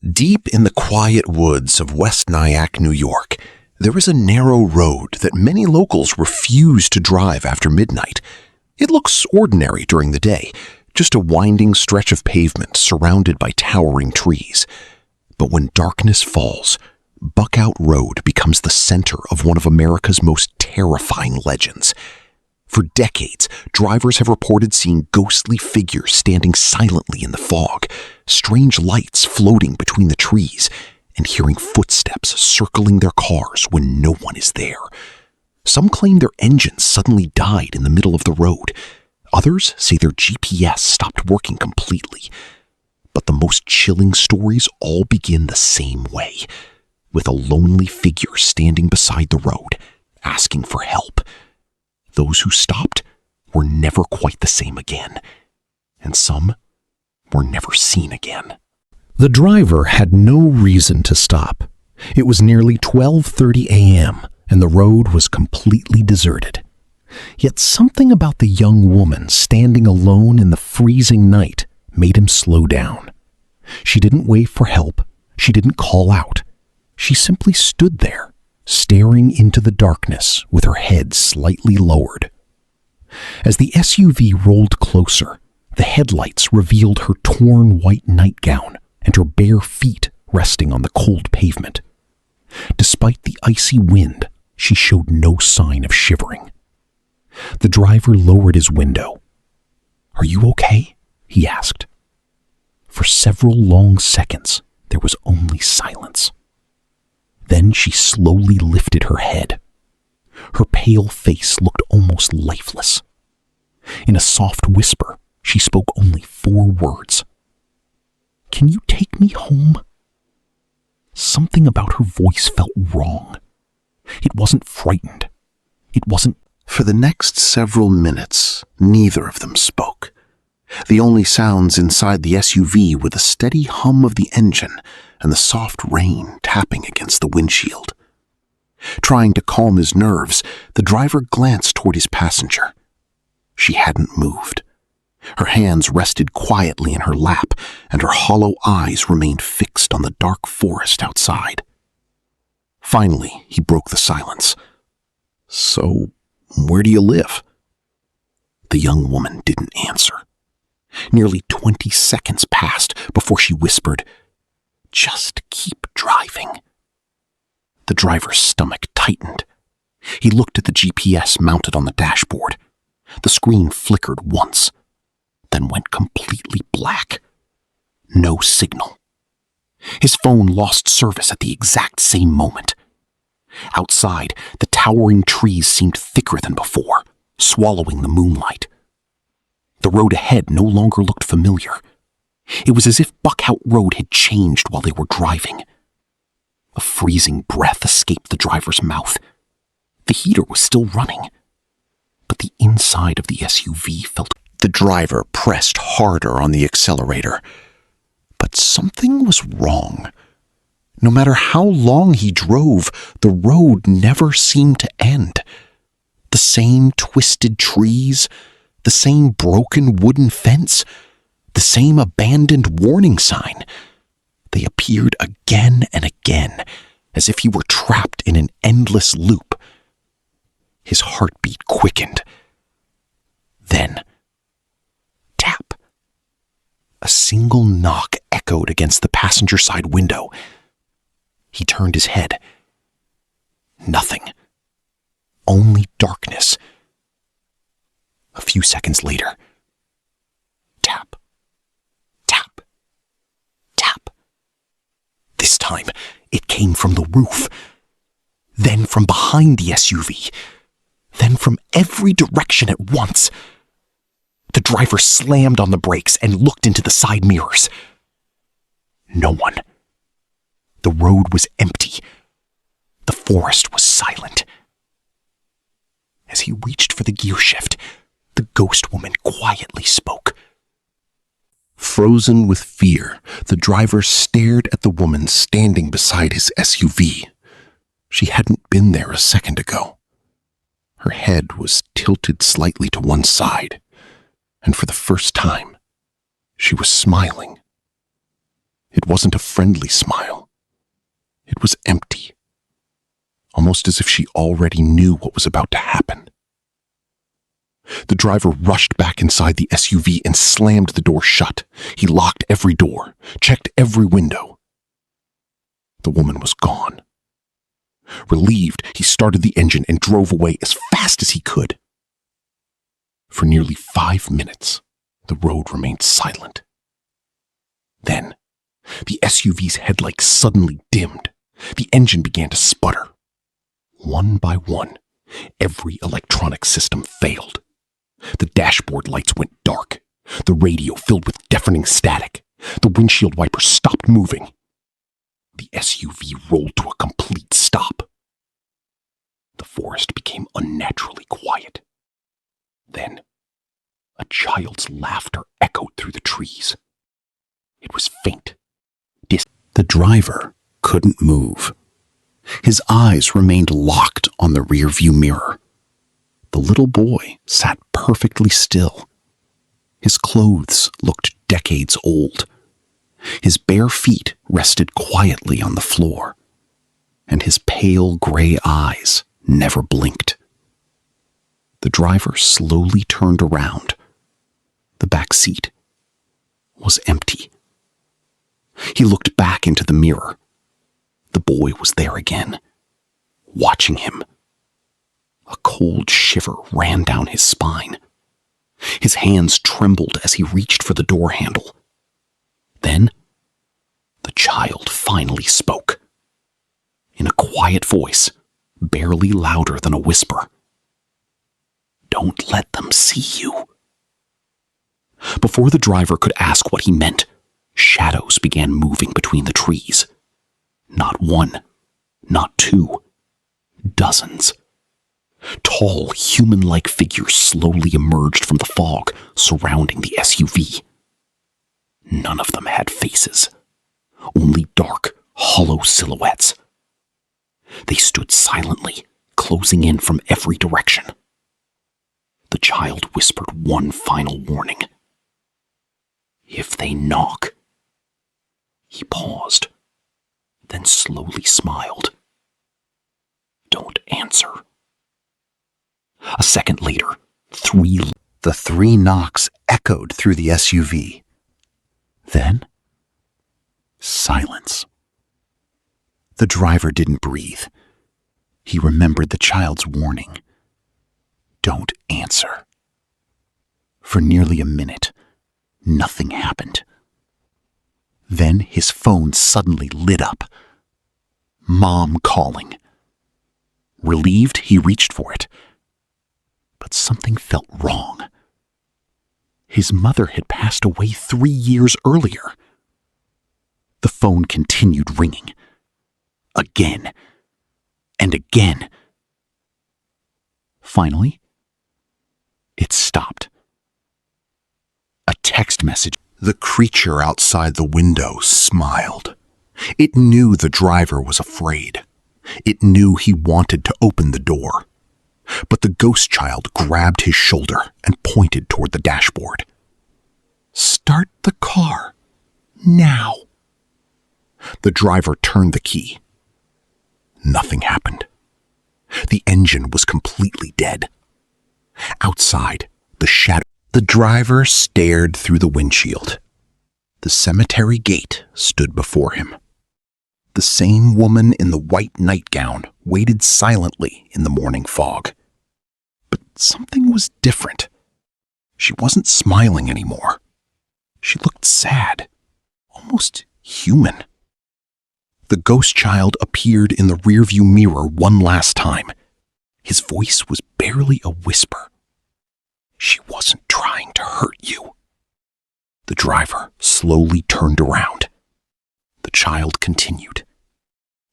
Deep in the quiet woods of West Nyack, New York, there is a narrow road that many locals refuse to drive after midnight. It looks ordinary during the day, just a winding stretch of pavement surrounded by towering trees. But when darkness falls, Buckout Road becomes the center of one of America's most terrifying legends. For decades, drivers have reported seeing ghostly figures standing silently in the fog, strange lights floating between the trees, and hearing footsteps circling their cars when no one is there. Some claim their engines suddenly died in the middle of the road. Others say their GPS stopped working completely. But the most chilling stories all begin the same way, with a lonely figure standing beside the road, asking for help. Those who stopped were never quite the same again, and some were never seen again. The driver had no reason to stop. It was nearly 12:30 a.m., and the road was completely deserted. Yet something about the young woman standing alone in the freezing night made him slow down. She didn't wait for help. She didn't call out. She simply stood there, staring into the darkness with her head slightly lowered. As the SUV rolled closer, the headlights revealed her torn white nightgown and her bare feet resting on the cold pavement. Despite the icy wind, she showed no sign of shivering. The driver lowered his window. "Are you okay?" he asked. For several long seconds, there was only silence. Then she slowly lifted her head. Her pale face looked almost lifeless. In a soft whisper, she spoke only 4 words. "Can you take me home?" Something about her voice felt wrong. It wasn't frightened. It wasn't. For the next several minutes, neither of them spoke. The only sounds inside the SUV were the steady hum of the engine and the soft rain tapping against the windshield. Trying to calm his nerves, the driver glanced toward his passenger. She hadn't moved. Her hands rested quietly in her lap, and her hollow eyes remained fixed on the dark forest outside. Finally, he broke the silence. "So, where do you live?" The young woman didn't answer. Nearly 20 seconds passed before she whispered, "Just keep driving." The driver's stomach tightened. He looked at the GPS mounted on the dashboard. The screen flickered once, then went completely black. No signal. His phone lost service at the exact same moment. Outside, the towering trees seemed thicker than before, swallowing the moonlight. The road ahead no longer looked familiar. It was as if Buckout Road had changed while they were driving. A freezing breath escaped the driver's mouth. The heater was still running, but the inside of the SUV felt. The driver pressed harder on the accelerator. But something was wrong. No matter how long he drove, the road never seemed to end. The same twisted trees, the same broken wooden fence, the same abandoned warning sign. They appeared again and again, as if he were trapped in an endless loop. His heartbeat quickened. Then, tap. A single knock echoed against the passenger side window. He turned his head. Nothing. Only darkness. A few seconds later, tap, tap, tap. This time, it came from the roof, then from behind the SUV, then from every direction at once. The driver slammed on the brakes and looked into the side mirrors. No one. The road was empty. The forest was silent. As he reached for the gear shift, the ghost woman quietly spoke. Frozen with fear, the driver stared at the woman standing beside his SUV. She hadn't been there a second ago. Her head was tilted slightly to one side, and for the first time, she was smiling. It wasn't a friendly smile. It was empty, almost as if she already knew what was about to happen. The driver rushed back inside the SUV and slammed the door shut. He locked every door, checked every window. The woman was gone. Relieved, he started the engine and drove away as fast as he could. For nearly 5 minutes, the road remained silent. Then, the SUV's headlights suddenly dimmed. The engine began to sputter. One by one, every electronic system failed. The dashboard lights went dark. The radio filled with deafening static. The windshield wipers stopped moving. The SUV rolled to a complete stop. The forest became unnaturally quiet. Then, a child's laughter echoed through the trees. It was faint. The driver couldn't move. His eyes remained locked on the rearview mirror. The little boy sat perfectly still. His clothes looked decades old. His bare feet rested quietly on the floor, and his pale gray eyes never blinked. The driver slowly turned around. The back seat was empty. He looked back into the mirror. The boy was there again, watching him. A cold shiver ran down his spine. His hands trembled as he reached for the door handle. Then, the child finally spoke. In a quiet voice, barely louder than a whisper. "Don't let them see you." Before the driver could ask what he meant, shadows began moving between the trees. Not one, not two, dozens. Tall, human-like figures slowly emerged from the fog surrounding the SUV. None of them had faces, only dark, hollow silhouettes. They stood silently, closing in from every direction. The child whispered one final warning. "If they knock." He paused, then slowly smiled. "Don't answer." A second later, the three knocks echoed through the SUV. Then, silence. The driver didn't breathe. He remembered the child's warning. Don't answer. For nearly a minute, nothing happened. Then his phone suddenly lit up. Mom calling. Relieved, he reached for it. But something felt wrong. His mother had passed away 3 years earlier. The phone continued ringing. Again and again. Finally, it stopped. A text message. The creature outside the window smiled. It knew the driver was afraid. It knew he wanted to open the door. But the ghost child grabbed his shoulder and pointed toward the dashboard. "Start the car. Now." The driver turned the key. Nothing happened. The engine was completely dead. Outside, the driver stared through the windshield. The cemetery gate stood before him. The same woman in the white nightgown waited silently in the morning fog. But something was different. She wasn't smiling anymore. She looked sad, almost human. The ghost child appeared in the rearview mirror one last time. His voice was barely a whisper. "She wasn't trying to hurt you." The driver slowly turned around. The child continued.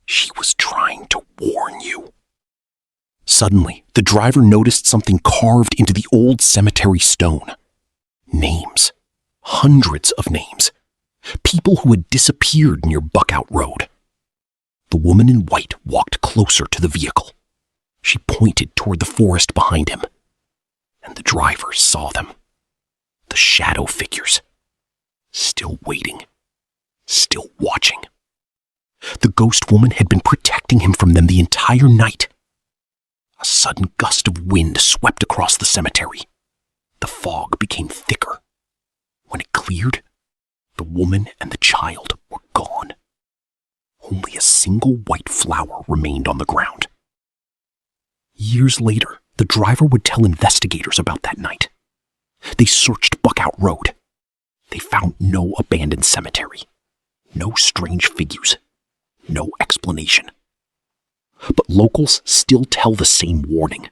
"She was trying to warn you." Suddenly, the driver noticed something carved into the old cemetery stone. Names. Hundreds of names. People who had disappeared near Buckout Road. The woman in white walked closer to the vehicle. She pointed toward the forest behind him, and the driver saw them. The shadow figures, still waiting, still watching. The ghost woman had been protecting him from them the entire night. A sudden gust of wind swept across the cemetery. The fog became thicker. When it cleared, the woman and the child were gone. Only a single white flower remained on the ground. Years later, the driver would tell investigators about that night. They searched Buckout Road. They found no abandoned cemetery, no strange figures, no explanation. But locals still tell the same warning.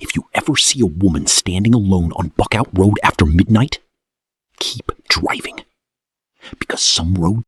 If you ever see a woman standing alone on Buckout Road after midnight, keep driving. Because some roads